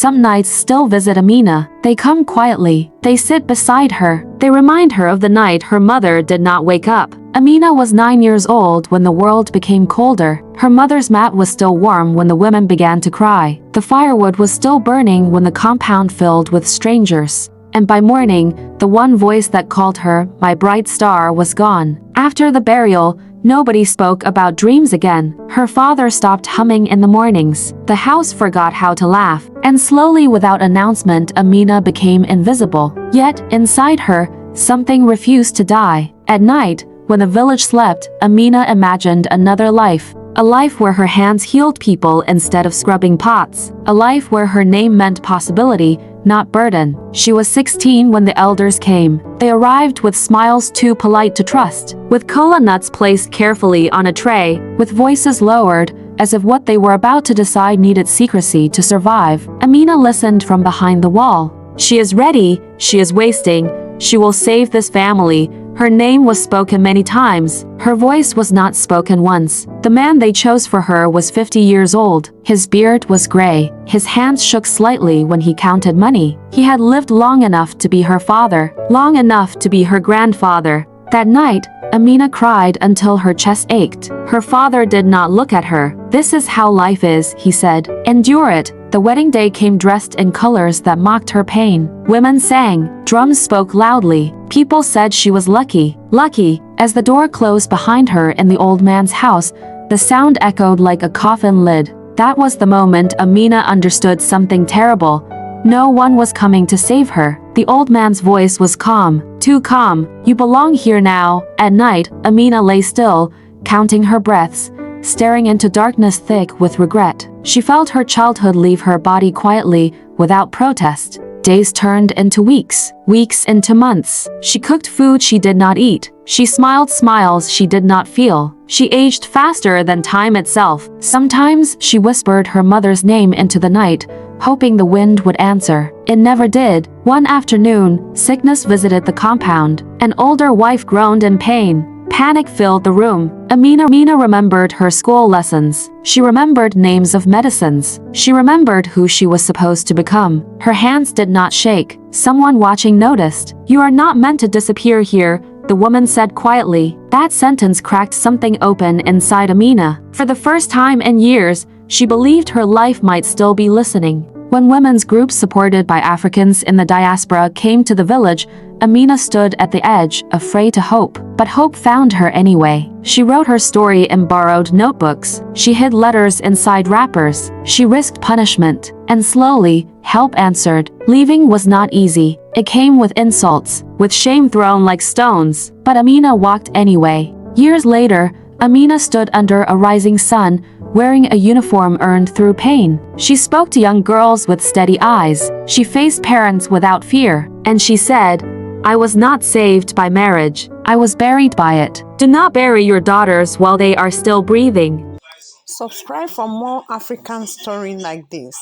Some nights still visit Amina. They come quietly. They sit beside her. They remind her of the night her mother did not wake up. Amina was 9 years old when the world became colder. Her mother's mat was still warm when the women began to cry. The firewood was still burning when the compound filled with strangers. And by morning, the one voice that called her, my bright star, was gone. After the burial, nobody spoke about dreams again. Her father stopped humming in the mornings. The house forgot how to laugh. And slowly, without announcement, Amina became invisible. Yet, inside her, something refused to die. At night, when the village slept, Amina imagined another life. A life where her hands healed people instead of scrubbing pots. A life where her name meant possibility, not burden. She was 16 when the elders came. They arrived with smiles too polite to trust, with cola nuts placed carefully on a tray, with voices lowered, as if what they were about to decide needed secrecy to survive. Amina listened from behind the wall. She is ready, she is wasting, she will save this family. Her name was spoken many times. Her voice was not spoken once. The man they chose for her was 50 years old. His beard was gray. His hands shook slightly when he counted money. He had lived long enough to be her father, long enough to be her grandfather. That night, Amina cried until her chest ached. Her father did not look at her. This is how life is, he said. Endure it. The wedding day came dressed in colors that mocked her pain. Women sang. Drums spoke loudly. People said she was lucky. Lucky. As the door closed behind her in the old man's house, the sound echoed like a coffin lid. That was the moment Amina understood something terrible. No one was coming to save her. The old man's voice was calm. Too calm. You belong here now. At night, Amina lay still, counting her breaths, staring into darkness thick with regret. She felt her childhood leave her body quietly, without protest. Days turned into weeks, weeks into months. She cooked food she did not eat. She smiled smiles she did not feel. She aged faster than time itself. Sometimes she whispered her mother's name into the night, hoping the wind would answer. It never did. One afternoon, sickness visited the compound. An older wife groaned in pain. Panic filled the room. Amina remembered her school lessons. She remembered names of medicines. She remembered who she was supposed to become. Her hands did not shake. Someone watching noticed. You are not meant to disappear here, the woman said quietly. That sentence cracked something open inside Amina. For the first time in years, she believed her life might still be listening. When women's groups supported by Africans in the diaspora came to the village, Amina stood at the edge, afraid to hope. But hope found her anyway. She wrote her story in borrowed notebooks. She hid letters inside wrappers. She risked punishment. And slowly, help answered. Leaving was not easy. It came with insults, with shame thrown like stones. But Amina walked anyway. Years later, Amina stood under a rising sun, wearing a uniform earned through pain. She spoke to young girls with steady eyes. She faced parents without fear. And she said, I was not saved by marriage. I was buried by it. Do not bury your daughters while they are still breathing. Subscribe for more African stories like this.